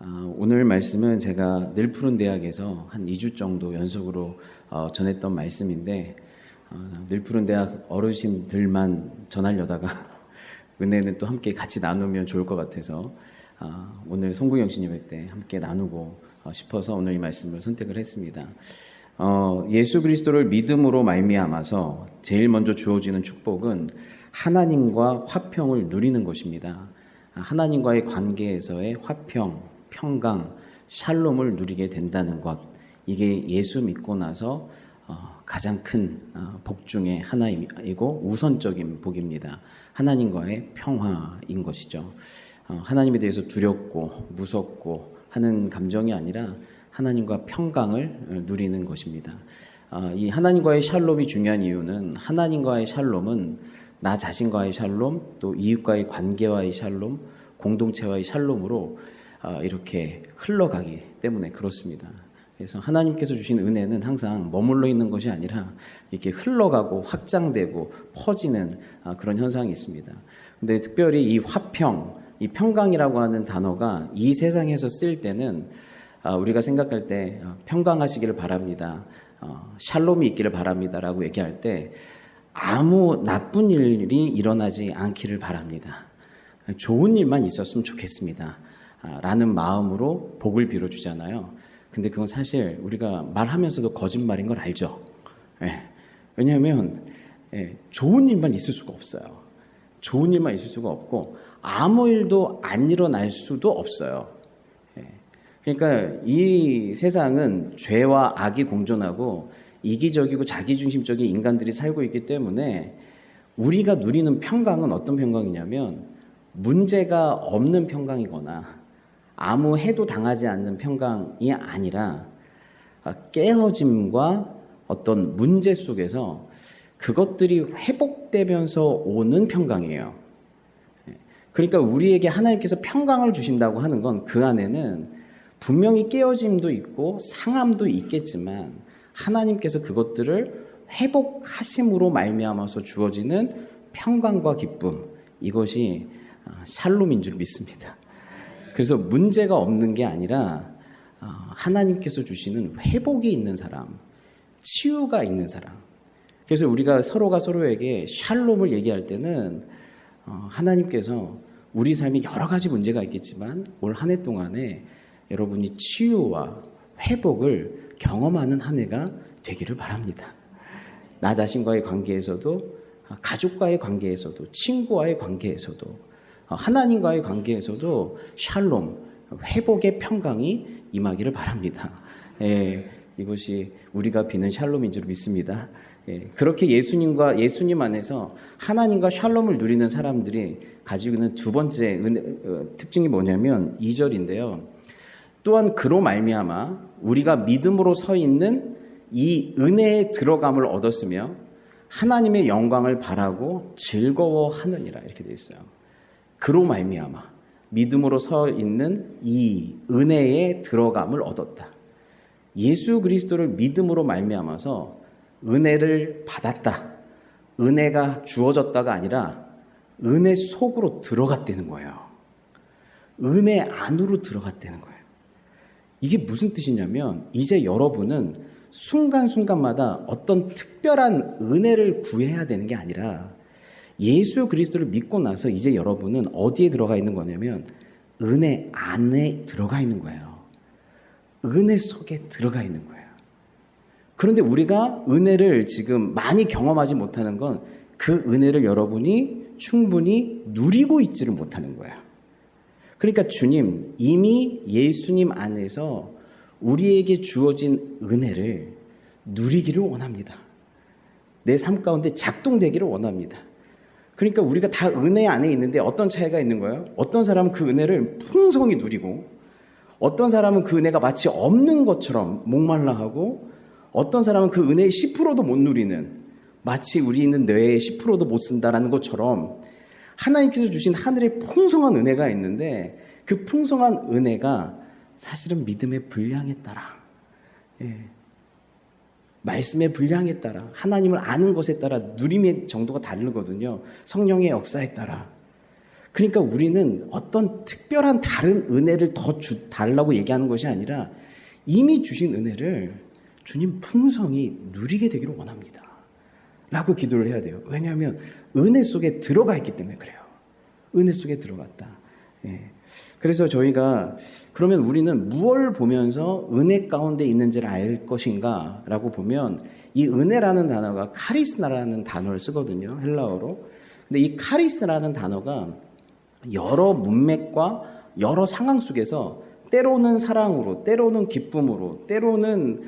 오늘 말씀은 제가 늘푸른 대학에서 한 2주 정도 연속으로 전했던 말씀인데 늘푸른 대학 어르신들만 전하려다가 은혜는 또 함께 같이 나누면 좋을 것 같아서 오늘 송구영 신예배 때 함께 나누고 싶어서 오늘 이 말씀을 선택을 했습니다. 예수 그리스도를 믿음으로 말미암아서 제일 먼저 주어지는 축복은 하나님과 화평을 누리는 것입니다. 하나님과의 관계에서의 화평, 평강, 샬롬을 누리게 된다는 것, 이게 예수 믿고 나서 가장 큰 복 중에 하나이고 우선적인 복입니다. 하나님과의 평화인 것이죠. 하나님에 대해서 두렵고 무섭고 하는 감정이 아니라 하나님과 평강을 누리는 것입니다. 이 하나님과의 샬롬이 중요한 이유는 하나님과의 샬롬은 나 자신과의 샬롬, 또 이웃과의 관계와의 샬롬, 공동체와의 샬롬으로 이렇게 흘러가기 때문에 그렇습니다. 그래서 하나님께서 주신 은혜는 항상 머물러 있는 것이 아니라 이렇게 흘러가고 확장되고 퍼지는 그런 현상이 있습니다. 근데 특별히 이 화평, 이 평강이라고 하는 단어가 이 세상에서 쓸 때는 우리가 생각할 때 평강하시기를 바랍니다. 샬롬이 있기를 바랍니다라고 얘기할 때 아무 나쁜 일이 일어나지 않기를 바랍니다. 좋은 일만 있었으면 좋겠습니다. 라는 마음으로 복을 빌어주잖아요. 근데 그건 사실 우리가 말하면서도 거짓말인 걸 알죠. 왜냐하면 좋은 일만 있을 수가 없어요. 좋은 일만 있을 수가 없고 아무 일도 안 일어날 수도 없어요. 그러니까 이 세상은 죄와 악이 공존하고 이기적이고 자기중심적인 인간들이 살고 있기 때문에 우리가 누리는 평강은 어떤 평강이냐면 문제가 없는 평강이거나 아무 해도 당하지 않는 평강이 아니라 깨어짐과 어떤 문제 속에서 그것들이 회복되면서 오는 평강이에요. 그러니까 우리에게 하나님께서 평강을 주신다고 하는 건 그 안에는 분명히 깨어짐도 있고 상함도 있겠지만 하나님께서 그것들을 회복하심으로 말미암아서 주어지는 평강과 기쁨, 이것이 샬롬인 줄 믿습니다. 그래서 문제가 없는 게 아니라 하나님께서 주시는 회복이 있는 사람, 치유가 있는 사람. 그래서 우리가 서로가 서로에게 샬롬을 얘기할 때는 하나님께서 우리 삶에 여러 가지 문제가 있겠지만 올 한 해 동안에 여러분이 치유와 회복을 경험하는 한 해가 되기를 바랍니다. 나 자신과의 관계에서도, 가족과의 관계에서도, 친구와의 관계에서도, 하나님과의 관계에서도 샬롬, 회복의 평강이 임하기를 바랍니다. 이것이 우리가 비는 샬롬인 줄 믿습니다. 그렇게 예수님 안에서 하나님과 샬롬을 누리는 사람들이 가지고 있는 두 번째 특징이 뭐냐면 2절인데요. 또한 그로 말미암아 우리가 믿음으로 서 있는 이 은혜의 들어감을 얻었으며 하나님의 영광을 바라고 즐거워하느니라, 이렇게 되어 있어요. 그로 말미암아 믿음으로 서 있는 이 은혜의 들어감을 얻었다. 예수 그리스도를 믿음으로 말미암아서 은혜를 받았다. 은혜가 주어졌다가 아니라 은혜 속으로 들어갔다는 거예요. 은혜 안으로 들어갔다는 거예요. 이게 무슨 뜻이냐면 이제 여러분은 순간순간마다 어떤 특별한 은혜를 구해야 되는 게 아니라 예수 그리스도를 믿고 나서 이제 여러분은 어디에 들어가 있는 거냐면 은혜 안에 들어가 있는 거예요. 은혜 속에 들어가 있는 거예요. 그런데 우리가 은혜를 지금 많이 경험하지 못하는 건 그 은혜를 여러분이 충분히 누리고 있지를 못하는 거예요. 그러니까 주님, 이미 예수님 안에서 우리에게 주어진 은혜를 누리기를 원합니다. 내 삶 가운데 작동되기를 원합니다. 그러니까 우리가 다 은혜 안에 있는데 어떤 차이가 있는 거예요? 어떤 사람은 그 은혜를 풍성히 누리고 어떤 사람은 그 은혜가 마치 없는 것처럼 목말라 하고 어떤 사람은 그 은혜의 10%도 못 누리는, 마치 우리 있는 뇌의 10%도 못 쓴다라는 것처럼 하나님께서 주신 하늘의 풍성한 은혜가 있는데 그 풍성한 은혜가 사실은 믿음의 분량에 따라, 말씀의 분량에 따라, 하나님을 아는 것에 따라 누림의 정도가 다르거든요. 성령의 역사에 따라. 그러니까 우리는 어떤 특별한 다른 은혜를 더 달라고 얘기하는 것이 아니라 이미 주신 은혜를 주님 풍성히 누리게 되기를 원합니다. 라고 기도를 해야 돼요. 왜냐하면 은혜 속에 들어가 있기 때문에 그래요. 은혜 속에 들어갔다. 예. 그래서 저희가 그러면 우리는 무엇을 보면서 은혜 가운데 있는지를 알 것인가 라고 보면 이 은혜라는 단어가 카리스나라는 단어를 쓰거든요. 헬라어로. 근데 이 카리스라는 단어가 여러 문맥과 여러 상황 속에서 때로는 사랑으로, 때로는 기쁨으로, 때로는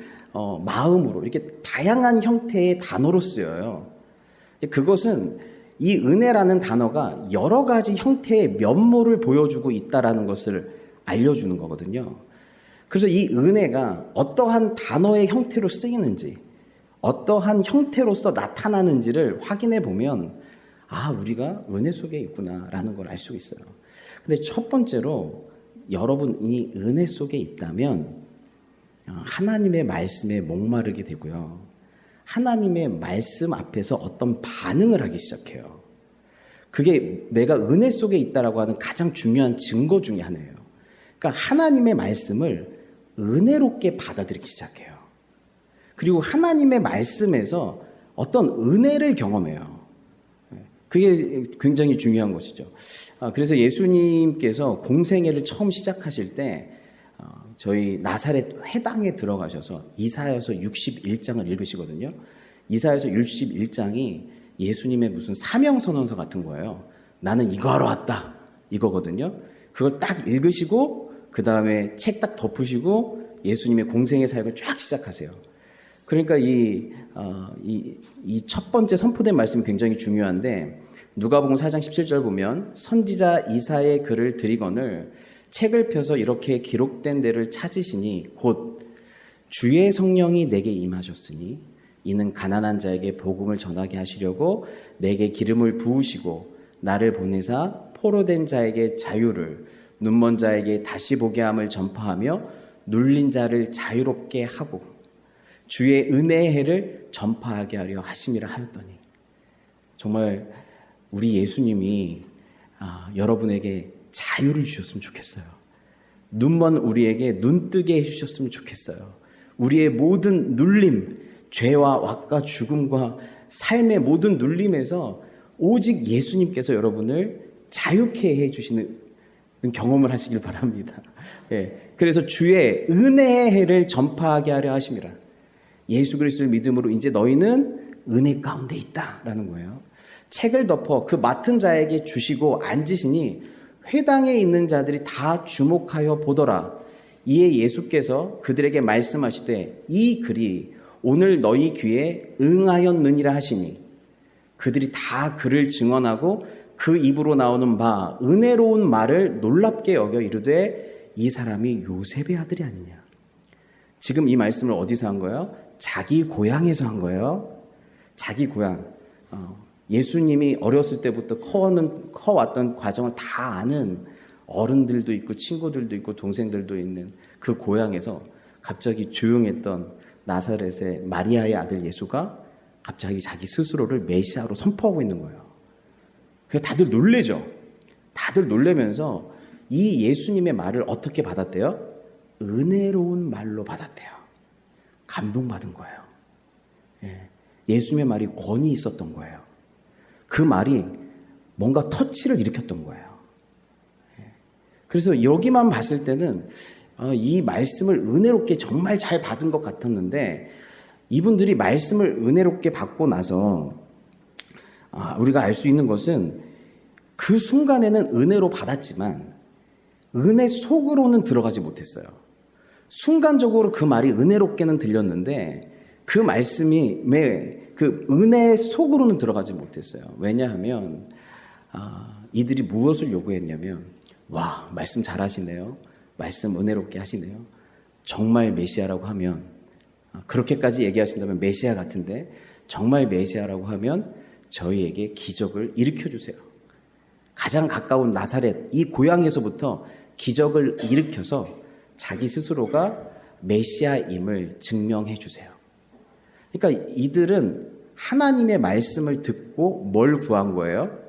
마음으로 이렇게 다양한 형태의 단어로 쓰여요. 그것은 이 은혜라는 단어가 여러 가지 형태의 면모를 보여주고 있다라는 것을 알려주는 거거든요. 그래서 이 은혜가 어떠한 단어의 형태로 쓰이는지, 어떠한 형태로서 나타나는지를 확인해 보면 우리가 은혜 속에 있구나라는 걸 알 수 있어요. 근데 첫 번째로 여러분이 은혜 속에 있다면 하나님의 말씀에 목마르게 되고요. 하나님의 말씀 앞에서 어떤 반응을 하기 시작해요. 그게 내가 은혜 속에 있다라고 하는 가장 중요한 증거 중에 하나예요. 그러니까 하나님의 말씀을 은혜롭게 받아들이기 시작해요. 그리고 하나님의 말씀에서 어떤 은혜를 경험해요. 그게 굉장히 중요한 것이죠. 그래서 예수님께서 공생애를 처음 시작하실 때 저희 나사렛 회당에 들어가셔서 이사야서 61장을 읽으시거든요. 이사야서 61장이 예수님의 무슨 사명선언서 같은 거예요. 나는 이거 하러 왔다 이거거든요. 그걸 딱 읽으시고 그 다음에 책 딱 덮으시고 예수님의 공생애 사역을 쫙 시작하세요. 그러니까 이 첫 번째 선포된 말씀이 굉장히 중요한데 누가복음 4장 17절 보면 선지자 이사의 글을 드리거늘 책을 펴서 이렇게 기록된 데를 찾으시니 곧 주의 성령이 내게 임하셨으니 이는 가난한 자에게 복음을 전하게 하시려고 내게 기름을 부으시고 나를 보내사 포로된 자에게 자유를 눈먼 자에게 다시 보게 함을 전파하며 눌린 자를 자유롭게 하고 주의 은혜의 해를 전파하게 하려 하심이라 하였더니 정말 우리 예수님이 여러분에게 자유를 주셨으면 좋겠어요. 눈먼 우리에게 눈뜨게 해주셨으면 좋겠어요. 우리의 모든 눌림, 죄와 왁과 죽음과 삶의 모든 눌림에서 오직 예수님께서 여러분을 자유케 해주시는 경험을 하시길 바랍니다. 예, 그래서 주의 은혜의 해를 전파하게 하려 하심이라. 예수 그리스도를 믿음으로 이제 너희는 은혜 가운데 있다라는 거예요. 책을 덮어 그 맡은 자에게 주시고 앉으시니 회당에 있는 자들이 다 주목하여 보더라. 이에 예수께서 그들에게 말씀하시되 이 글이 오늘 너희 귀에 응하였느니라 하시니 그들이 다 그를 증언하고 그 입으로 나오는 바 은혜로운 말을 놀랍게 여겨 이르되 이 사람이 요셉의 아들이 아니냐. 지금 이 말씀을 어디서 한 거예요? 자기 고향에서 한 거예요. 자기 고향. 예수님이 어렸을 때부터 커왔던 과정을 다 아는 어른들도 있고 친구들도 있고 동생들도 있는 그 고향에서 갑자기 조용했던 나사렛의 마리아의 아들 예수가 갑자기 자기 스스로를 메시아로 선포하고 있는 거예요. 그래서 다들 놀래죠. 다들 놀래면서 이 예수님의 말을 어떻게 받았대요? 은혜로운 말로 받았대요. 감동받은 거예요. 예수님의 말이 권위 있었던 거예요. 그 말이 뭔가 터치를 일으켰던 거예요. 그래서 여기만 봤을 때는 이 말씀을 은혜롭게 정말 잘 받은 것 같았는데 이분들이 말씀을 은혜롭게 받고 나서 우리가 알 수 있는 것은 그 순간에는 은혜로 받았지만 은혜 속으로는 들어가지 못했어요. 순간적으로 그 말이 은혜롭게는 들렸는데 그 말씀이 그 은혜 속으로는 들어가지 못했어요. 왜냐하면 이들이 무엇을 요구했냐면 와, 말씀 잘하시네요. 말씀 은혜롭게 하시네요. 정말 메시아라고 하면 그렇게까지 얘기하신다면 메시아 같은데 정말 메시아라고 하면 저희에게 기적을 일으켜주세요. 가장 가까운 나사렛 이 고향에서부터 기적을 일으켜서 자기 스스로가 메시아임을 증명해 주세요. 그러니까 이들은 하나님의 말씀을 듣고 뭘 구한 거예요?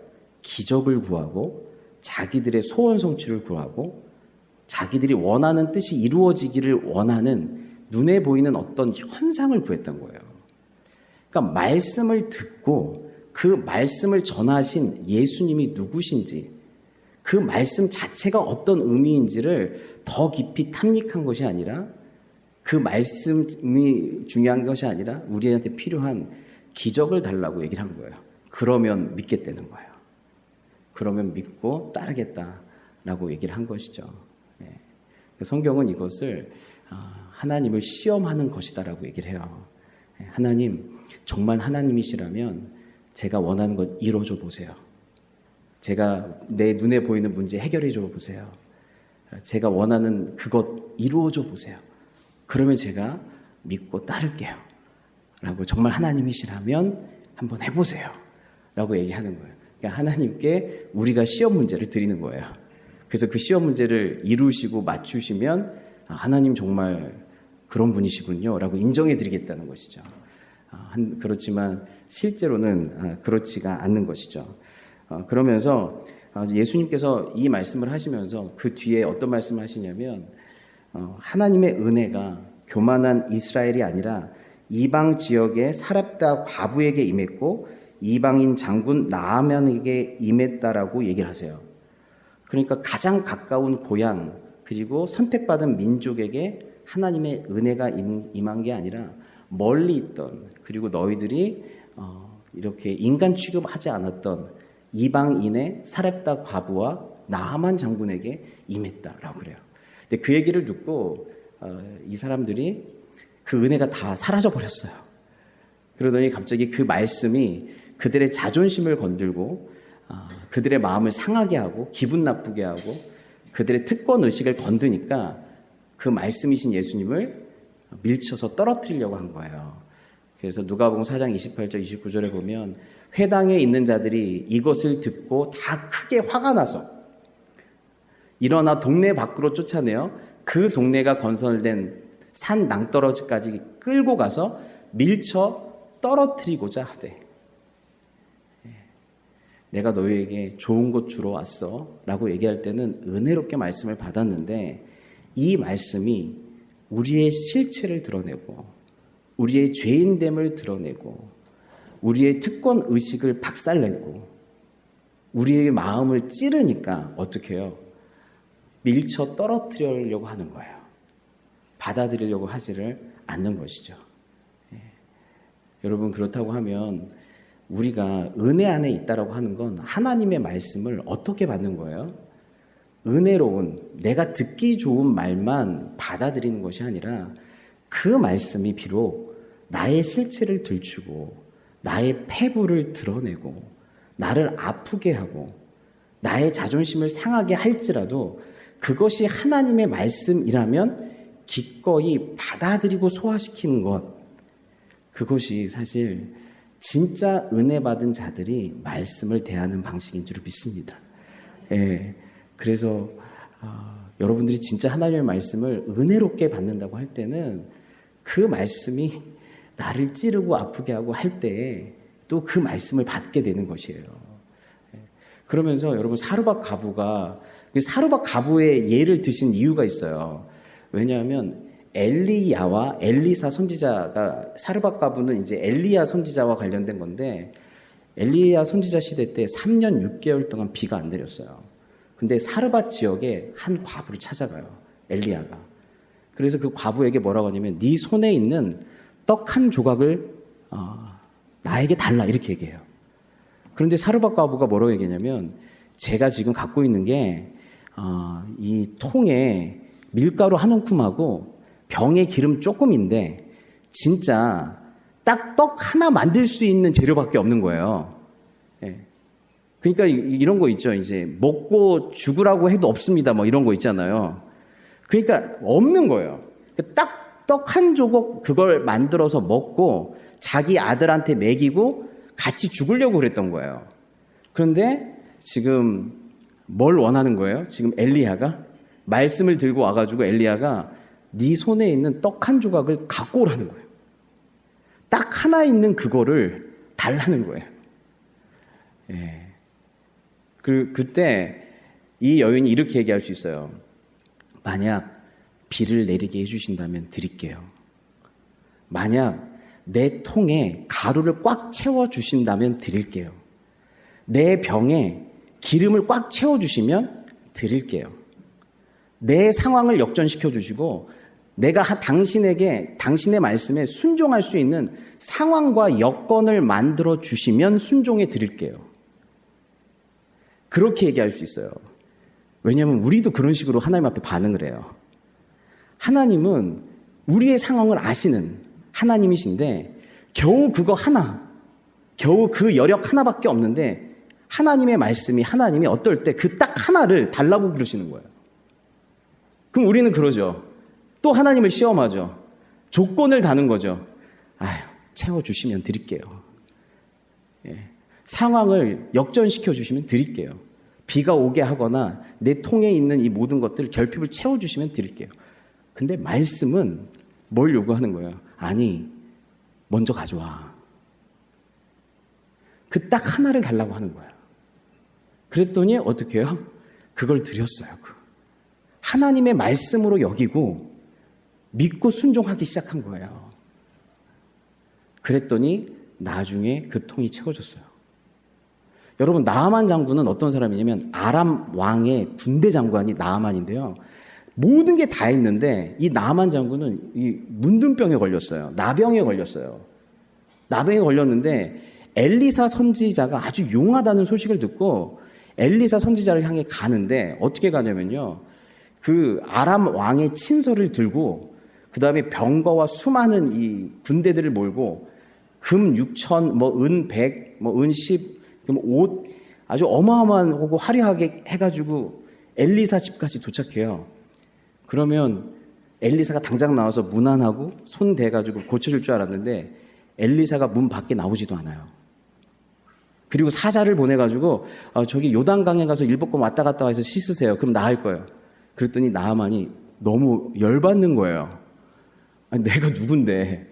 기적을 구하고 자기들의 소원 성취를 구하고 자기들이 원하는 뜻이 이루어지기를 원하는 눈에 보이는 어떤 현상을 구했던 거예요. 그러니까 말씀을 듣고 그 말씀을 전하신 예수님이 누구신지, 그 말씀 자체가 어떤 의미인지를 더 깊이 탐닉한 것이 아니라, 그 말씀이 중요한 것이 아니라 우리한테 필요한 기적을 달라고 얘기를 한 거예요. 그러면 믿겠다는 거예요. 그러면 믿고 따르겠다라고 얘기를 한 것이죠. 성경은 이것을 하나님을 시험하는 것이다라고 얘기를 해요. 하나님, 정말 하나님이시라면 제가 원하는 것 이루어줘 보세요. 제가 내 눈에 보이는 문제 해결해 줘 보세요. 제가 원하는 그것 이루어줘 보세요. 그러면 제가 믿고 따를게요. 라고, 정말 하나님이시라면 한번 해보세요. 라고 얘기하는 거예요. 그러니까 하나님께 우리가 시험 문제를 드리는 거예요. 그래서 그 시험 문제를 이루시고 맞추시면 하나님 정말 그런 분이시군요. 라고 인정해 드리겠다는 것이죠. 그렇지만 실제로는 그렇지가 않는 것이죠. 그러면서 예수님께서 이 말씀을 하시면서 그 뒤에 어떤 말씀을 하시냐면, 하나님의 은혜가 교만한 이스라엘이 아니라 이방 지역의 사렙다 과부에게 임했고 이방인 장군 나아만에게 임했다라고 얘기를 하세요. 그러니까 가장 가까운 고향 그리고 선택받은 민족에게 하나님의 은혜가 임한 게 아니라 멀리 있던, 그리고 너희들이 이렇게 인간 취급하지 않았던 이방인의 사렙다 과부와 나아만 장군에게 임했다라고 그래요. 근데 그 얘기를 듣고 이 사람들이 그 은혜가 다 사라져 버렸어요. 그러더니 갑자기 그 말씀이 그들의 자존심을 건들고 그들의 마음을 상하게 하고 기분 나쁘게 하고 그들의 특권 의식을 건드니까 그 말씀이신 예수님을 밀쳐서 떨어뜨리려고 한 거예요. 그래서 누가복음 4장 28절 29절에 보면 회당에 있는 자들이 이것을 듣고 다 크게 화가 나서 일어나 동네 밖으로 쫓아내어 그 동네가 건설된 산 낭떠러지까지 끌고 가서 밀쳐 떨어뜨리고자 하되, 내가 너희에게 좋은 것 주러 왔어 라고 얘기할 때는 은혜롭게 말씀을 받았는데, 이 말씀이 우리의 실체를 드러내고 우리의 죄인됨을 드러내고 우리의 특권 의식을 박살내고 우리의 마음을 찌르니까 어떻게 해요? 밀쳐 떨어뜨리려고 하는 거예요. 받아들이려고 하지를 않는 것이죠. 여러분, 그렇다고 하면 우리가 은혜 안에 있다라고 하는 건 하나님의 말씀을 어떻게 받는 거예요? 은혜로운, 내가 듣기 좋은 말만 받아들이는 것이 아니라 그 말씀이 비록 나의 실체를 들추고 나의 패부를 드러내고 나를 아프게 하고 나의 자존심을 상하게 할지라도 그것이 하나님의 말씀이라면 기꺼이 받아들이고 소화시키는 것, 그것이 사실 진짜 은혜 받은 자들이 말씀을 대하는 방식인 줄 믿습니다. 그래서 여러분들이 진짜 하나님의 말씀을 은혜롭게 받는다고 할 때는 그 말씀이 나를 찌르고 아프게 하고 할 때에 또 그 말씀을 받게 되는 것이에요. 그러면서 여러분, 사르밧 가부의 예를 드신 이유가 있어요. 왜냐하면 엘리야와 엘리사 선지자가, 사르밧 가부는 이제 엘리야 선지자와 관련된 건데, 엘리야 선지자 시대 때 3년 6개월 동안 비가 안 내렸어요. 근데 사르밧 지역에 한 과부를 찾아가요, 엘리야가. 그래서 그 과부에게 뭐라고 하냐면, 네 손에 있는 떡 한 조각을 나에게 달라, 이렇게 얘기해요. 그런데 사르밧 과부가 뭐라고 얘기하냐면, 제가 지금 갖고 있는 게 이 통에 밀가루 한 움큼하고 병에 기름 조금인데 진짜 딱 떡 하나 만들 수 있는 재료밖에 없는 거예요. 그러니까 이런 거 있죠. 이제 먹고 죽으라고 해도 없습니다. 뭐 이런 거 있잖아요. 그러니까 없는 거예요. 딱 떡 한 조각 그걸 만들어서 먹고 자기 아들한테 먹이고 같이 죽으려고 그랬던 거예요. 그런데 지금 뭘 원하는 거예요? 지금 엘리야가 말씀을 들고 와가지고 엘리야가 네 손에 있는 떡 한 조각을 갖고 오라는 거예요. 딱 하나 있는 그거를 달라는 거예요. 그때 이 여인이 이렇게 얘기할 수 있어요. 만약 비를 내리게 해주신다면 드릴게요. 만약 내 통에 가루를 꽉 채워주신다면 드릴게요. 내 병에 기름을 꽉 채워주시면 드릴게요. 내 상황을 역전시켜 주시고 내가 당신에게 당신의 말씀에 순종할 수 있는 상황과 여건을 만들어 주시면 순종해 드릴게요. 그렇게 얘기할 수 있어요. 왜냐하면 우리도 그런 식으로 하나님 앞에 반응을 해요. 하나님은 우리의 상황을 아시는 하나님이신데 겨우 그거 하나, 겨우 그 여력 하나밖에 없는데 하나님의 말씀이 하나님이 어떨 때 그 딱 하나를 달라고 부르시는 거예요. 그럼 우리는 그러죠. 또 하나님을 시험하죠. 조건을 다는 거죠. 아유, 채워주시면 드릴게요. 예. 상황을 역전시켜 주시면 드릴게요. 비가 오게 하거나 내 통에 있는 이 모든 것들 결핍을 채워주시면 드릴게요. 근데 말씀은 뭘 요구하는 거예요? 아니, 먼저 가져와. 그 딱 하나를 달라고 하는 거예요. 그랬더니 어떻게 해요? 그걸 드렸어요. 하나님의 말씀으로 여기고 믿고 순종하기 시작한 거예요. 그랬더니 나중에 그 통이 채워졌어요. 여러분, 나아만 장군은 어떤 사람이냐면 아람 왕의 군대 장관이 나아만인데요. 모든 게 다 있는데 이 나아만 장군은 이 문둥병에 걸렸어요. 나병에 걸렸어요. 나병에 걸렸는데 엘리사 선지자가 아주 용하다는 소식을 듣고 엘리사 선지자를 향해 가는데 어떻게 가냐면요. 그 아람 왕의 친서를 들고 그 다음에 병거와 수많은 이 군대들을 몰고 금 6천, 은 100, 은 10, 옷 아주 어마어마한 하고 화려하게 해가지고 엘리사 집까지 도착해요. 그러면 엘리사가 당장 나와서 문 안 하고 손 대가지고 고쳐줄 줄 알았는데 엘리사가 문 밖에 나오지도 않아요. 그리고 사자를 보내가지고 저기 요단강에 가서 일복권 왔다 갔다 해서 씻으세요. 그럼 나을 거예요. 그랬더니 나아만이 너무 열받는 거예요. 아니, 내가 누군데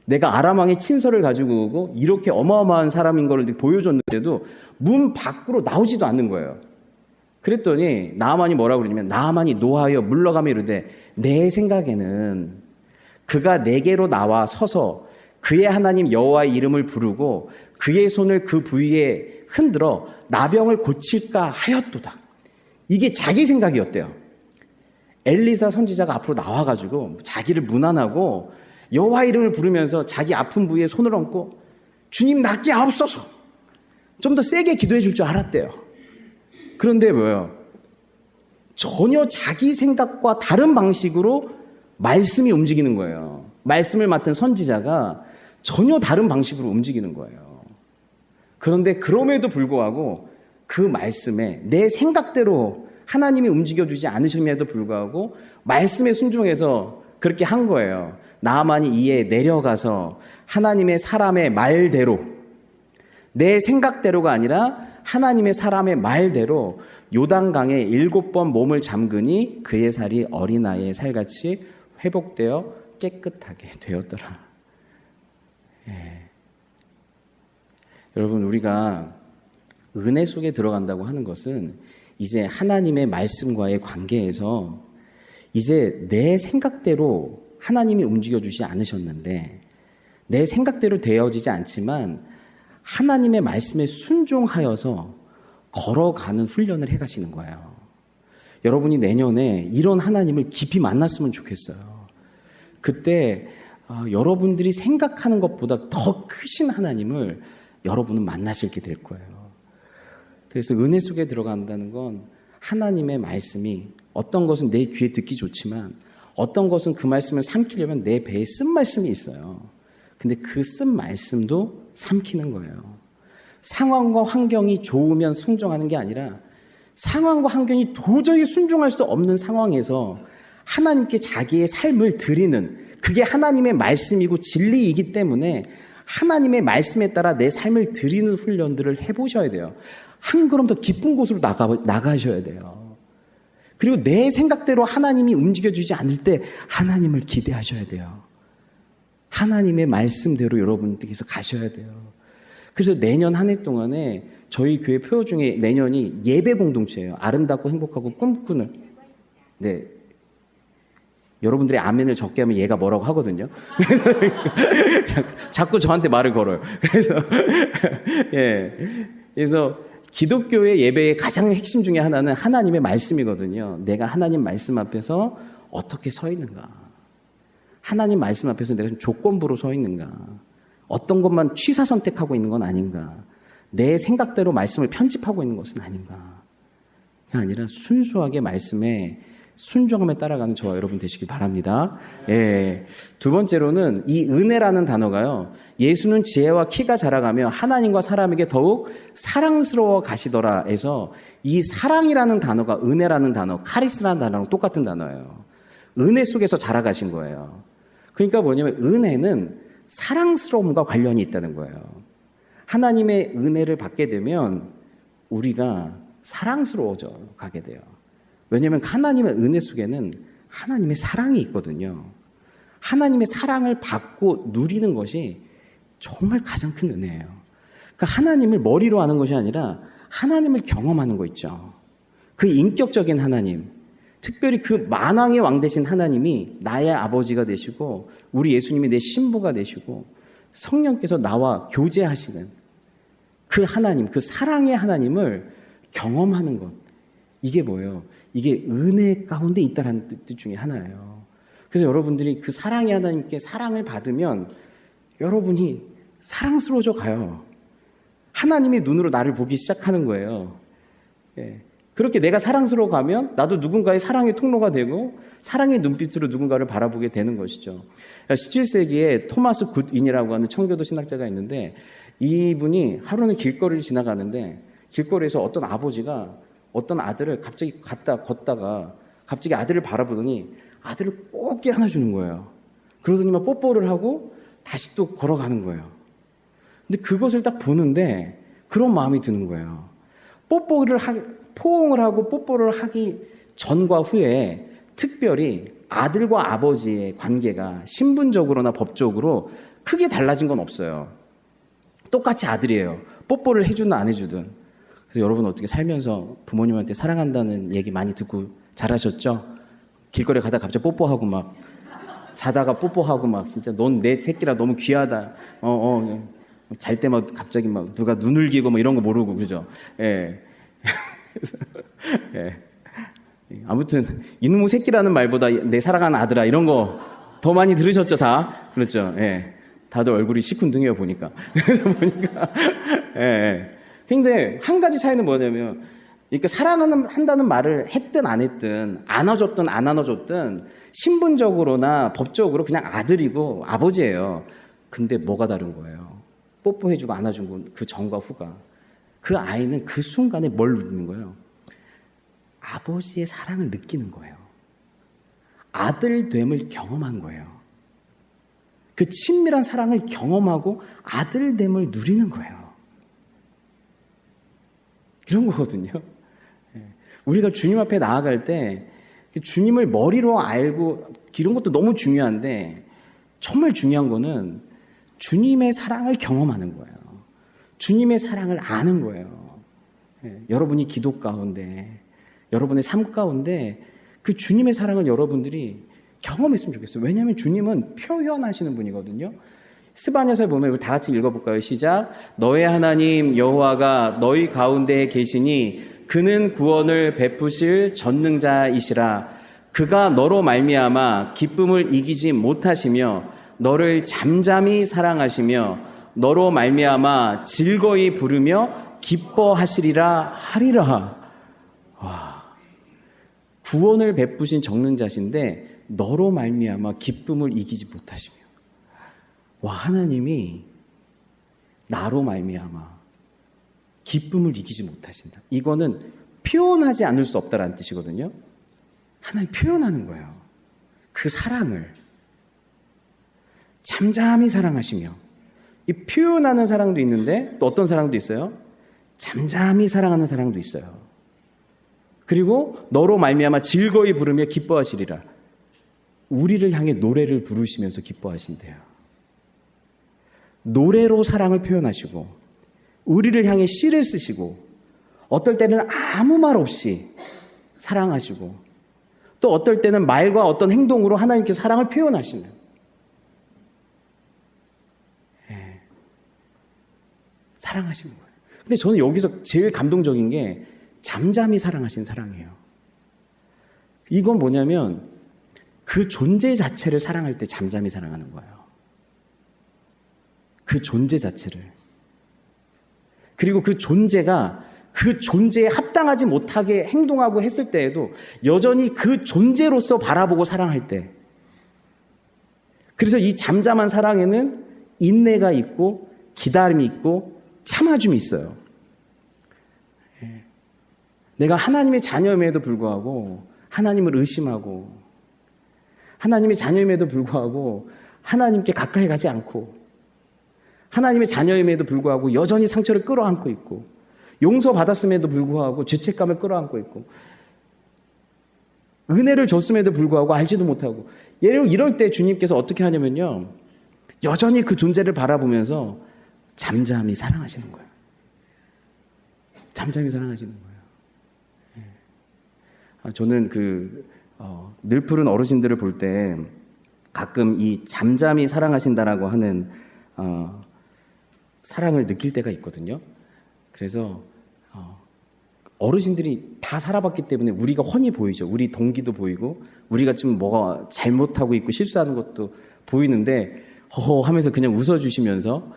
내가 아람 왕의 친서를 가지고 오고 이렇게 어마어마한 사람인 걸 보여줬는데도 문 밖으로 나오지도 않는 거예요. 그랬더니 나아만이 뭐라고 그러냐면 나아만이 노하여 물러가며 이르되 내 생각에는 그가 내게로 나와 서서 그의 하나님 여호와의 이름을 부르고 그의 손을 그 부위에 흔들어 나병을 고칠까 하였도다. 이게 자기 생각이었대요. 엘리사 선지자가 앞으로 나와가지고 자기를 문안하고 여호와 이름을 부르면서 자기 아픈 부위에 손을 얹고 주님 낫게 하옵소서 좀 더 세게 기도해 줄 줄 알았대요. 그런데 뭐예요? 전혀 자기 생각과 다른 방식으로 말씀이 움직이는 거예요. 말씀을 맡은 선지자가 전혀 다른 방식으로 움직이는 거예요. 그런데 그럼에도 불구하고 그 말씀에 내 생각대로 하나님이 움직여주지 않으심에도 불구하고 말씀에 순종해서 그렇게 한 거예요. 나아만이 이에 내려가서 하나님의 사람의 말대로 내 생각대로가 아니라 하나님의 사람의 말대로 요단강에 7번 몸을 잠그니 그의 살이 어린아이의 살같이 회복되어 깨끗하게 되었더라. 예. 여러분, 우리가 은혜 속에 들어간다고 하는 것은 이제 하나님의 말씀과의 관계에서 이제 내 생각대로 하나님이 움직여주지 않으셨는데 내 생각대로 되어지지 않지만 하나님의 말씀에 순종하여서 걸어가는 훈련을 해가시는 거예요. 여러분이 내년에 이런 하나님을 깊이 만났으면 좋겠어요. 그때 여러분들이 생각하는 것보다 더 크신 하나님을 여러분은 만나시게 될 거예요. 그래서 은혜 속에 들어간다는 건 하나님의 말씀이 어떤 것은 내 귀에 듣기 좋지만 어떤 것은 그 말씀을 삼키려면 내 배에 쓴 말씀이 있어요. 근데 그 쓴 말씀도 삼키는 거예요. 상황과 환경이 좋으면 순종하는 게 아니라 상황과 환경이 도저히 순종할 수 없는 상황에서 하나님께 자기의 삶을 드리는 그게 하나님의 말씀이고 진리이기 때문에 하나님의 말씀에 따라 내 삶을 드리는 훈련들을 해보셔야 돼요. 한 걸음 더 깊은 곳으로 나가셔야 돼요. 그리고 내 생각대로 하나님이 움직여주지 않을 때 하나님을 기대하셔야 돼요. 하나님의 말씀대로 여러분께서 가셔야 돼요. 그래서 내년 한 해 동안에 저희 교회 표어 중에 내년이 예배 공동체예요. 아름답고 행복하고 꿈꾸는. 네. 여러분들이 아멘을 적게 하면 얘가 뭐라고 하거든요. 자꾸 저한테 말을 걸어요. 그래서, 예. 그래서 기독교의 예배의 가장 핵심 중에 하나는 하나님의 말씀이거든요. 내가 하나님 말씀 앞에서 어떻게 서 있는가. 하나님 말씀 앞에서 내가 조건부로 서 있는가. 어떤 것만 취사 선택하고 있는 건 아닌가. 내 생각대로 말씀을 편집하고 있는 것은 아닌가. 그게 아니라 순수하게 말씀에 순종함에 따라가는 저와 여러분 되시길 바랍니다. 예. 두 번째로는 이 은혜라는 단어가요. 예수는 지혜와 키가 자라가며 하나님과 사람에게 더욱 사랑스러워 가시더라 해서 이 사랑이라는 단어가 은혜라는 단어, 카리스라는 단어랑 똑같은 단어예요. 은혜 속에서 자라가신 거예요. 그러니까 뭐냐면 은혜는 사랑스러움과 관련이 있다는 거예요. 하나님의 은혜를 받게 되면 우리가 사랑스러워져 가게 돼요. 왜냐하면 하나님의 은혜 속에는 하나님의 사랑이 있거든요. 하나님의 사랑을 받고 누리는 것이 정말 가장 큰 은혜예요. 그러니까 하나님을 머리로 아는 것이 아니라 하나님을 경험하는 거 있죠. 그 인격적인 하나님, 특별히 그 만왕의 왕 되신 하나님이 나의 아버지가 되시고 우리 예수님이 내 신부가 되시고 성령께서 나와 교제하시는 그 하나님, 그 사랑의 하나님을 경험하는 것. 이게 뭐예요? 이게 은혜 가운데 있다는 뜻 중에 하나예요. 그래서 여러분들이 그 사랑의 하나님께 사랑을 받으면 여러분이 사랑스러워져 가요. 하나님의 눈으로 나를 보기 시작하는 거예요. 예. 그렇게 내가 사랑스러워 가면 나도 누군가의 사랑의 통로가 되고 사랑의 눈빛으로 누군가를 바라보게 되는 것이죠. 17세기에 토마스 굿윈이라고 하는 청교도 신학자가 있는데 이분이 하루는 길거리를 지나가는데 길거리에서 어떤 아버지가 어떤 아들을 갑자기 걷다가 갑자기 아들을 바라보더니 아들을 꼭 안아주는 거예요. 그러더니 막 뽀뽀를 하고 다시 또 걸어가는 거예요. 근데 그것을 딱 보는데 그런 마음이 드는 거예요. 포옹을 하고 뽀뽀를 하기 전과 후에 특별히 아들과 아버지의 관계가 신분적으로나 법적으로 크게 달라진 건 없어요. 똑같이 아들이에요. 뽀뽀를 해주든 안 해주든. 그래서 여러분 어떻게 살면서 부모님한테 사랑한다는 얘기 많이 듣고 잘하셨죠? 길거리 가다가 갑자기 뽀뽀하고 막 자다가 뽀뽀하고 막 진짜 넌 내 새끼라 너무 귀하다. 잘 때 막 갑자기 막 누가 눈을 기고 뭐 이런 거 모르고 그죠? 예. 그래서, 예. 아무튼 이놈의 새끼라는 말보다 내 사랑하는 아들아 이런 거 더 많이 들으셨죠 다? 그렇죠? 예. 다들 얼굴이 시큰둥해요 보니까. 그래서 보니까 예. 근데 한 가지 차이는 뭐냐면 그러니까 사랑한다는 말을 했든 안 했든 안아줬든 안 안아줬든 신분적으로나 법적으로 그냥 아들이고 아버지예요. 근데 뭐가 다른 거예요? 뽀뽀해주고 안아준 건 그 전과 후가. 그 아이는 그 순간에 뭘 누리는 거예요? 아버지의 사랑을 느끼는 거예요. 아들됨을 경험한 거예요. 그 친밀한 사랑을 경험하고 아들됨을 누리는 거예요. 이런 거거든요. 우리가 주님 앞에 나아갈 때 주님을 머리로 알고 이런 것도 너무 중요한데 정말 중요한 거는 주님의 사랑을 경험하는 거예요. 주님의 사랑을 아는 거예요. 여러분이 기도 가운데 여러분의 삶 가운데 그 주님의 사랑을 여러분들이 경험했으면 좋겠어요. 왜냐하면 주님은 표현하시는 분이거든요. 스바냐서에 보면 우리 다 같이 읽어볼까요? 시작. 너의 하나님 여호와가 너희 가운데에 계시니 그는 구원을 베푸실 전능자이시라. 그가 너로 말미암아 기쁨을 이기지 못하시며 너를 잠잠히 사랑하시며 너로 말미암아 즐거이 부르며 기뻐하시리라 하리라. 와, 구원을 베푸신 전능자신데 너로 말미암아 기쁨을 이기지 못하시며. 와, 하나님이 나로 말미암아 기쁨을 이기지 못하신다. 이거는 표현하지 않을 수 없다라는 뜻이거든요. 하나님 표현하는 거예요. 그 사랑을 잠잠히 사랑하시며. 이 표현하는 사랑도 있는데 또 어떤 사랑도 있어요? 잠잠히 사랑하는 사랑도 있어요. 그리고 너로 말미암아 즐거이 부르며 기뻐하시리라. 우리를 향해 노래를 부르시면서 기뻐하신대요. 노래로 사랑을 표현하시고 우리를 향해 씨를 쓰시고 어떨 때는 아무 말 없이 사랑하시고 또 어떨 때는 말과 어떤 행동으로 하나님께서 사랑을 표현하시는 사랑하시는 거예요. 근데 저는 여기서 제일 감동적인 게 잠잠히 사랑하신 사랑이에요. 이건 뭐냐면 그 존재 자체를 사랑할 때 잠잠히 사랑하는 거예요. 그 존재 자체를. 그리고 그 존재가 그 존재에 합당하지 못하게 행동하고 했을 때에도 여전히 그 존재로서 바라보고 사랑할 때. 그래서 이 잠잠한 사랑에는 인내가 있고 기다림이 있고 참아줌이 있어요. 내가 하나님의 자녀임에도 불구하고 하나님을 의심하고 하나님의 자녀임에도 불구하고 하나님께 가까이 가지 않고 하나님의 자녀임에도 불구하고 여전히 상처를 끌어안고 있고 용서받았음에도 불구하고 죄책감을 끌어안고 있고 은혜를 줬음에도 불구하고 알지도 못하고 이럴 때 주님께서 어떻게 하냐면요. 여전히 그 존재를 바라보면서 잠잠히 사랑하시는 거예요. 잠잠히 사랑하시는 거예요. 저는 늘 푸른 어르신들을 볼 때 가끔 이 잠잠히 사랑하신다라고 하는 사랑을 느낄 때가 있거든요. 그래서 어르신들이 다 살아봤기 때문에 우리가 훤히 보이죠. 우리 동기도 보이고 우리가 지금 뭐가 잘못하고 있고 실수하는 것도 보이는데 허허 하면서 그냥 웃어주시면서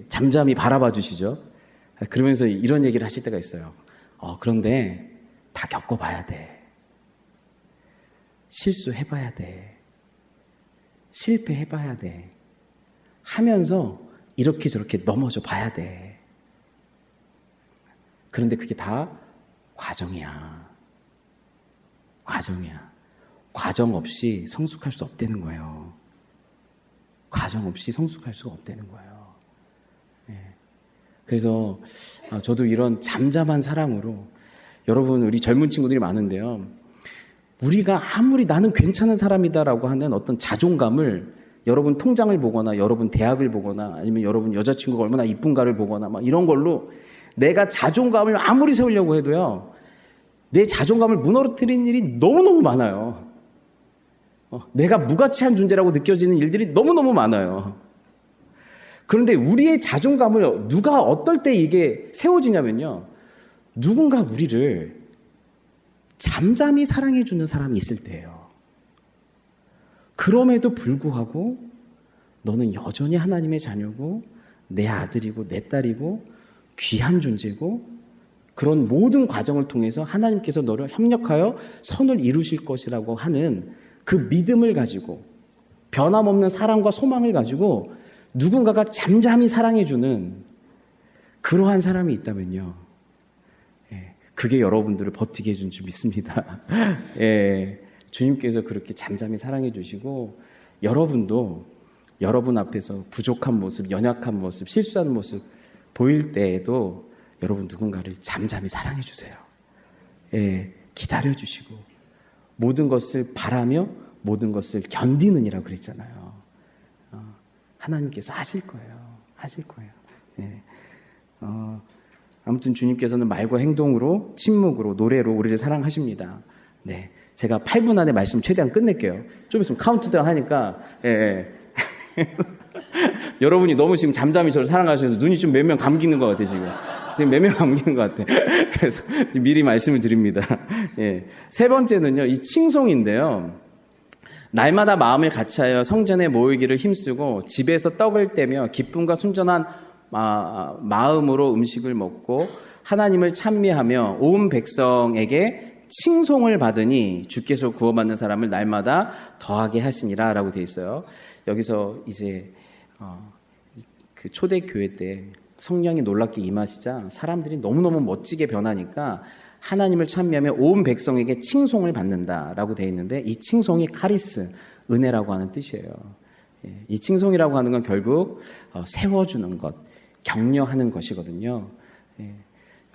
잠잠히 바라봐 주시죠. 그러면서 이런 얘기를 하실 때가 있어요. 그런데 다 겪어봐야 돼. 실수해봐야 돼. 실패해봐야 돼. 하면서 이렇게 저렇게 넘어져 봐야 돼. 그런데 그게 다 과정이야. 과정이야. 과정 없이 성숙할 수 없다는 거예요. 과정 없이 성숙할 수가 없다는 거예요. 그래서 저도 이런 잠잠한 사랑으로 여러분 우리 젊은 친구들이 많은데요. 우리가 아무리 나는 괜찮은 사람이다라고 하는 어떤 자존감을 여러분 통장을 보거나 여러분 대학을 보거나 아니면 여러분 여자친구가 얼마나 이쁜가를 보거나 막 이런 걸로 내가 자존감을 아무리 세우려고 해도요. 내 자존감을 무너뜨리는 일이 너무너무 많아요. 내가 무가치한 존재라고 느껴지는 일들이 너무너무 많아요. 그런데 우리의 자존감을 누가 어떨 때 이게 세워지냐면요. 누군가 우리를 잠잠히 사랑해주는 사람이 있을 때예요. 그럼에도 불구하고 너는 여전히 하나님의 자녀고 내 아들이고 내 딸이고 귀한 존재고 그런 모든 과정을 통해서 하나님께서 너를 협력하여 선을 이루실 것이라고 하는 그 믿음을 가지고 변함없는 사랑과 소망을 가지고 누군가가 잠잠히 사랑해주는 그러한 사람이 있다면요. 그게 여러분들을 버티게 해준 줄 믿습니다. 주님께서 그렇게 잠잠히 사랑해 주시고 여러분도 여러분 앞에서 부족한 모습, 연약한 모습, 실수하는 모습 보일 때에도 여러분 누군가를 잠잠히 사랑해 주세요. 기다려 주시고 모든 것을 바라며 모든 것을 견디는이라고 그랬잖아요. 하나님께서 하실 거예요. 하실 거예요. 아무튼 주님께서는 말과 행동으로 침묵으로 노래로 우리를 사랑하십니다. 네, 제가 8분 안에 말씀 최대한 끝낼게요. 좀 있으면 카운트다운 하니까 여러분이 너무 지금 잠잠히 저를 사랑하셔서 눈이 좀 몇 명 감기는 것 같아요. 지금 몇 명 감기는 것 같아요. 그래서 미리 말씀을 드립니다. 세 번째는요, 이 칭송인데요. 날마다 마음을 같이하여 성전에 모이기를 힘쓰고 집에서 떡을 떼며 기쁨과 순전한 마음으로 음식을 먹고 하나님을 찬미하며 온 백성에게 칭송을 받으니 주께서 구원받는 사람을 날마다 더하게 하시니라 라고 되어 있어요. 여기서 이제 그 초대교회 때 성령이 놀랍게 임하시자 사람들이 너무너무 멋지게 변하니까 하나님을 찬미하며 온 백성에게 칭송을 받는다라고 되어 있는데 이 칭송이 카리스, 은혜라고 하는 뜻이에요. 이 칭송이라고 하는 건 결국 세워주는 것, 격려하는 것이거든요.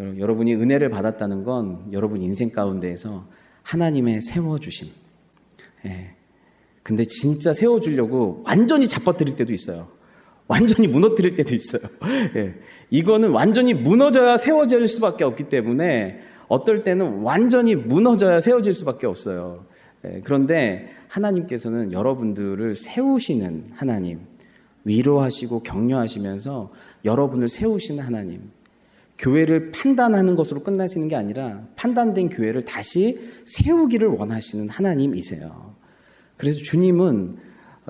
여러분이 은혜를 받았다는 건 여러분 인생 가운데에서 하나님의 세워주심. 근데 진짜 세워주려고 완전히 잡아뜨릴 때도 있어요. 완전히 무너뜨릴 때도 있어요. 예. 이거는 완전히 무너져야 세워질 수밖에 없기 때문에 어떨 때는 완전히 무너져야 세워질 수밖에 없어요. 예. 그런데 하나님께서는 여러분들을 세우시는 하나님, 위로하시고 격려하시면서 여러분을 세우시는 하나님, 교회를 판단하는 것으로 끝나시는 게 아니라 판단된 교회를 다시 세우기를 원하시는 하나님이세요. 그래서 주님은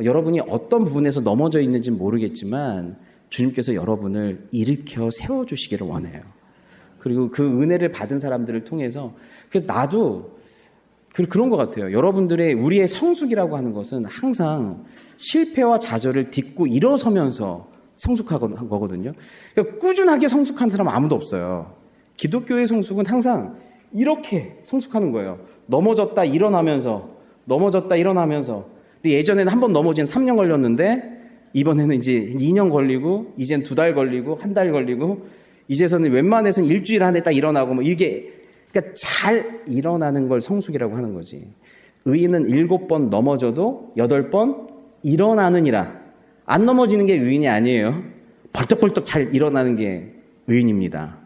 여러분이 어떤 부분에서 넘어져 있는지는 모르겠지만 주님께서 여러분을 일으켜 세워주시기를 원해요. 그리고 그 은혜를 받은 사람들을 통해서 그래서 나도 그런 것 같아요. 여러분들의 우리의 성숙이라고 하는 것은 항상 실패와 좌절을 딛고 일어서면서 성숙한 거거든요. 그러니까 꾸준하게 성숙한 사람은 아무도 없어요. 기독교의 성숙은 항상 이렇게 성숙하는 거예요. 넘어졌다 일어나면서 넘어졌다 일어나면서. 근데 예전에는 한 번 넘어진 3년 걸렸는데 이번에는 이제 2년 걸리고 이젠 2달 걸리고 1달 걸리고 이제서는 웬만해서는 일주일 안에 딱 일어나고 뭐 이게 그러니까 잘 일어나는 걸 성숙이라고 하는 거지. 의인은 7번 넘어져도 8번 일어나느니라. 안 넘어지는 게 의인이 아니에요. 벌떡벌떡 잘 일어나는 게 의인입니다.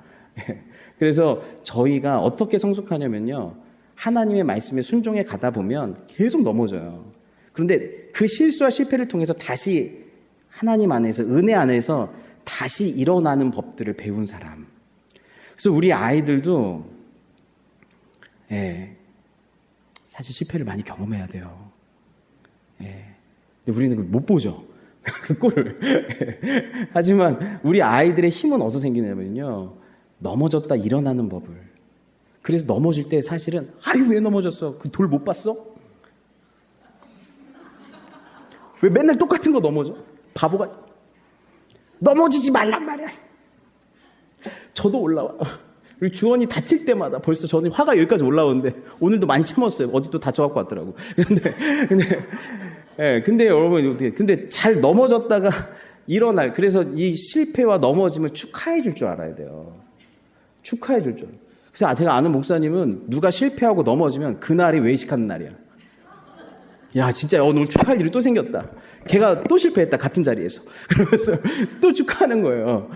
그래서 저희가 어떻게 성숙하냐면요. 하나님의 말씀에 순종해 가다 보면 계속 넘어져요. 그런데 그 실수와 실패를 통해서 다시 하나님 안에서, 은혜 안에서 다시 일어나는 법들을 배운 사람. 그래서 우리 아이들도 사실 실패를 많이 경험해야 돼요. 근데 우리는 그걸 못 보죠. 그 꼴을. 하지만 우리 아이들의 힘은 어디서 생기냐면요. 넘어졌다 일어나는 법을. 그래서 넘어질 때 사실은 아유 왜 넘어졌어? 그 돌 못 봤어? 왜 맨날 똑같은 거 넘어져? 바보가 넘어지지 말란 말이야. 저도 올라와. 우리 주원이 다칠 때마다 벌써 저는 화가 여기까지 올라오는데 오늘도 많이 참았어요. 어디 또 다쳐갖고 왔더라고. 근데 여러분, 근데 잘 넘어졌다가 일어날, 그래서 이 실패와 넘어짐을 축하해 줄 줄 알아야 돼요. 축하해 줄 줄. 그래서 제가 아는 목사님은 누가 실패하고 넘어지면 그날이 외식하는 날이야. 야, 진짜 오늘 축하할 일이 또 생겼다. 걔가 또 실패했다. 같은 자리에서. 그러면서 또 축하하는 거예요.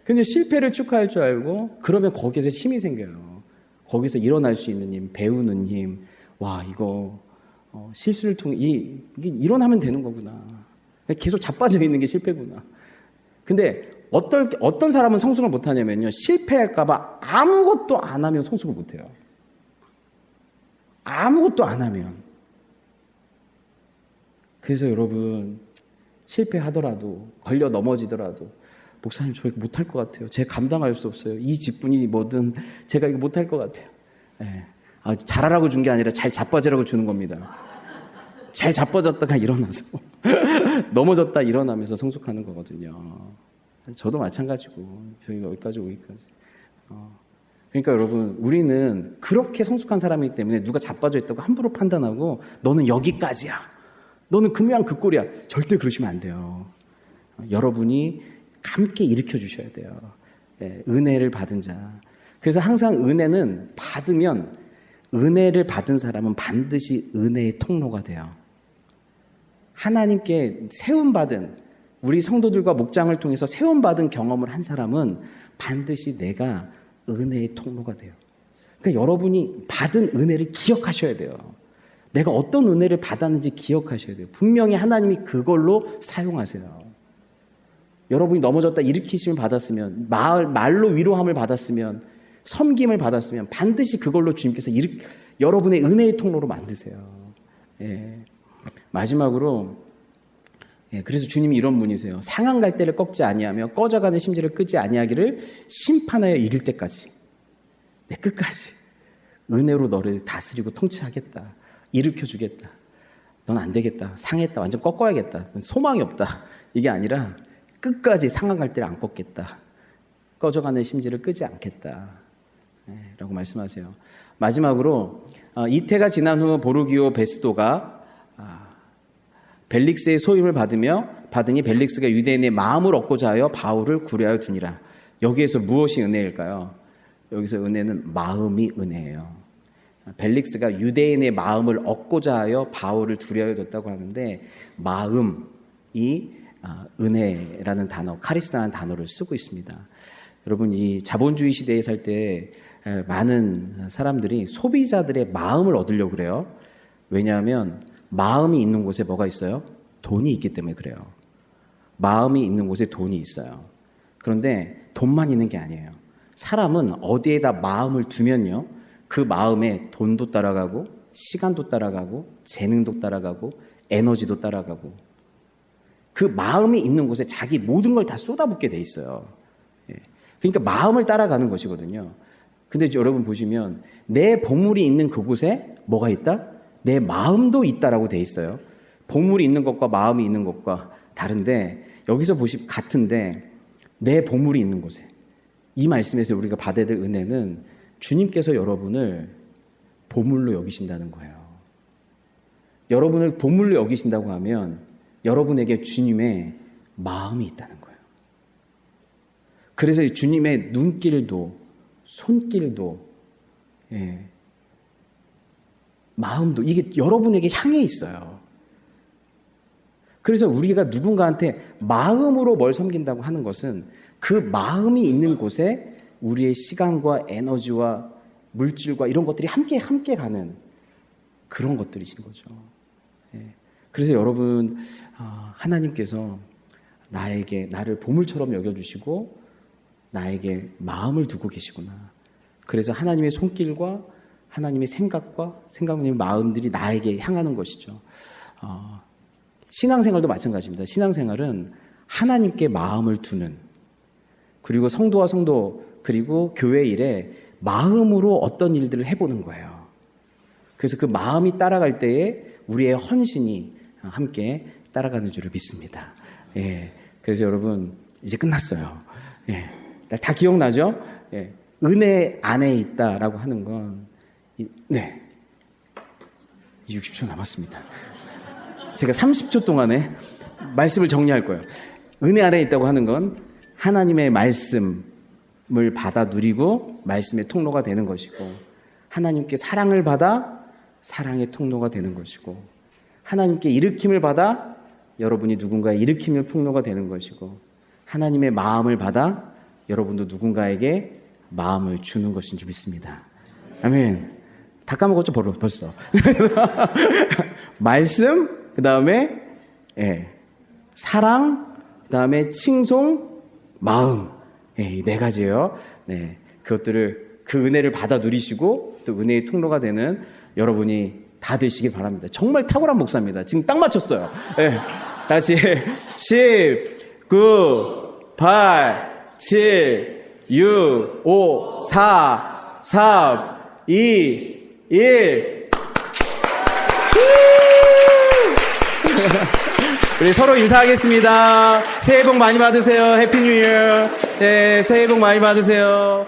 근데 실패를 축하할 줄 알고 그러면 거기에서 힘이 생겨요. 거기서 일어날 수 있는 힘, 배우는 힘. 와, 이거 실수를 통해 이게 일어나면 되는 거구나. 계속 자빠져 있는 게 실패구나. 근데 어떤 사람은 성숙을 못하냐면요. 실패할까봐 아무것도 안 하면 성숙을 못해요. 아무것도 안 하면. 그래서 여러분 실패하더라도 걸려 넘어지더라도 목사님 저 이거 못할 것 같아요. 제가 감당할 수 없어요. 이 직분이 뭐든 제가 이거 못할 것 같아요. 잘하라고 준 게 아니라 잘 자빠지라고 주는 겁니다. 잘 자빠졌다가 일어나서 넘어졌다 일어나면서 성숙하는 거거든요. 저도 마찬가지고 저희가 여기까지 오기까지. 그러니까 여러분 우리는 그렇게 성숙한 사람이기 때문에 누가 자빠져 있다고 함부로 판단하고 너는 여기까지야. 너는 그 모양 그 꼴이야. 절대 그러시면 안 돼요. 여러분이 함께 일으켜 주셔야 돼요. 은혜를 받은 자. 그래서 항상 은혜는 받으면 은혜를 받은 사람은 반드시 은혜의 통로가 돼요. 하나님께 세움받은 우리 성도들과 목장을 통해서 세움받은 경험을 한 사람은 반드시 내가 은혜의 통로가 돼요. 그러니까 여러분이 받은 은혜를 기억하셔야 돼요. 내가 어떤 은혜를 받았는지 기억하셔야 돼요. 분명히 하나님이 그걸로 사용하세요. 여러분이 넘어졌다 일으키심을 받았으면, 말로 위로함을 받았으면, 섬김을 받았으면 반드시 그걸로 주님께서 여러분의 은혜의 통로로 만드세요. 마지막으로 그래서 주님이 이런 분이세요. 상한 갈대를 꺾지 아니하며 꺼져가는 심지를 끄지 아니하기를 심판하여 이를 때까지 내 끝까지 은혜로 너를 다스리고 통치하겠다. 일으켜주겠다. 넌 안 되겠다. 상했다. 완전 꺾어야겠다. 소망이 없다. 이게 아니라 끝까지 상한 갈대를 안 꺾겠다. 꺼져가는 심지를 끄지 않겠다. 라고 말씀하세요. 마지막으로 이태가 지난 후 보르기오 베스도가 벨릭스의 소임을 받으니 벨릭스가 유대인의 마음을 얻고자 하여 바울을 구려하여 두니라. 여기에서 무엇이 은혜일까요? 여기서 은혜는 마음이 은혜예요. 벨릭스가 유대인의 마음을 얻고자 하여 바울을 두려워해 뒀다고 하는데 마음이 은혜라는 단어, 카리스라는 단어를 쓰고 있습니다. 여러분, 이 자본주의 시대에 살 때 많은 사람들이 소비자들의 마음을 얻으려고 그래요. 왜냐하면 마음이 있는 곳에 뭐가 있어요? 돈이 있기 때문에 그래요. 마음이 있는 곳에 돈이 있어요. 그런데 돈만 있는 게 아니에요. 사람은 어디에다 마음을 두면요, 그 마음에 돈도 따라가고 시간도 따라가고 재능도 따라가고 에너지도 따라가고, 그 마음이 있는 곳에 자기 모든 걸 다 쏟아붓게 돼 있어요. 그러니까 마음을 따라가는 것이거든요. 근데 여러분 보시면 내 보물이 있는 그곳에 뭐가 있다? 내 마음도 있다라고 돼 있어요. 보물이 있는 것과 마음이 있는 것과 다른데, 여기서 보시면 같은데, 내 보물이 있는 곳에, 이 말씀에서 우리가 받아야 될 은혜는 주님께서 여러분을 보물로 여기신다는 거예요. 여러분을 보물로 여기신다고 하면 여러분에게 주님의 마음이 있다는 거예요. 그래서 주님의 눈길도 손길도 마음도 이게 여러분에게 향해 있어요. 그래서 우리가 누군가한테 마음으로 뭘 섬긴다고 하는 것은 그 마음이 있는 곳에 우리의 시간과 에너지와 물질과 이런 것들이 함께 가는 그런 것들이신 거죠. 그래서 여러분, 하나님께서 나를 보물처럼 여겨주시고 나에게 마음을 두고 계시구나. 그래서 하나님의 손길과 하나님의 생각과 생각의 마음들이 나에게 향하는 것이죠. 신앙생활도 마찬가지입니다. 신앙생활은 하나님께 마음을 두는, 그리고 성도와 성도 그리고 교회 일에 마음으로 어떤 일들을 해보는 거예요. 그래서 그 마음이 따라갈 때에 우리의 헌신이 함께 따라가는 줄을 믿습니다. 그래서 여러분, 이제 끝났어요. 다 기억나죠? 은혜 안에 있다라고 하는 건, 이제 60초 남았습니다. 제가 30초 동안에 말씀을 정리할 거예요. 은혜 안에 있다고 하는 건 하나님의 말씀을 받아 누리고 말씀의 통로가 되는 것이고, 하나님께 사랑을 받아 사랑의 통로가 되는 것이고, 하나님께 일으킴을 받아 여러분이 누군가의 일으킴의 통로가 되는 것이고, 하나님의 마음을 받아 여러분도 누군가에게 마음을 주는 것인 줄 믿습니다. 아멘. 다 까먹었죠, 벌써. 말씀, 그 다음에 사랑, 그 다음에 칭송, 마음. 이 네 가지예요. 그것들을, 그 은혜를 받아 누리시고 또 은혜의 통로가 되는 여러분이 다 되시길 바랍니다. 정말 탁월한 목사입니다. 지금 딱 맞췄어요. 다시 10, 9, 8, 7, 6, 5, 4, 3, 2, 1. 우리 서로 인사하겠습니다. 새해 복 많이 받으세요. 해피 뉴 이어. 새해 복 많이 받으세요.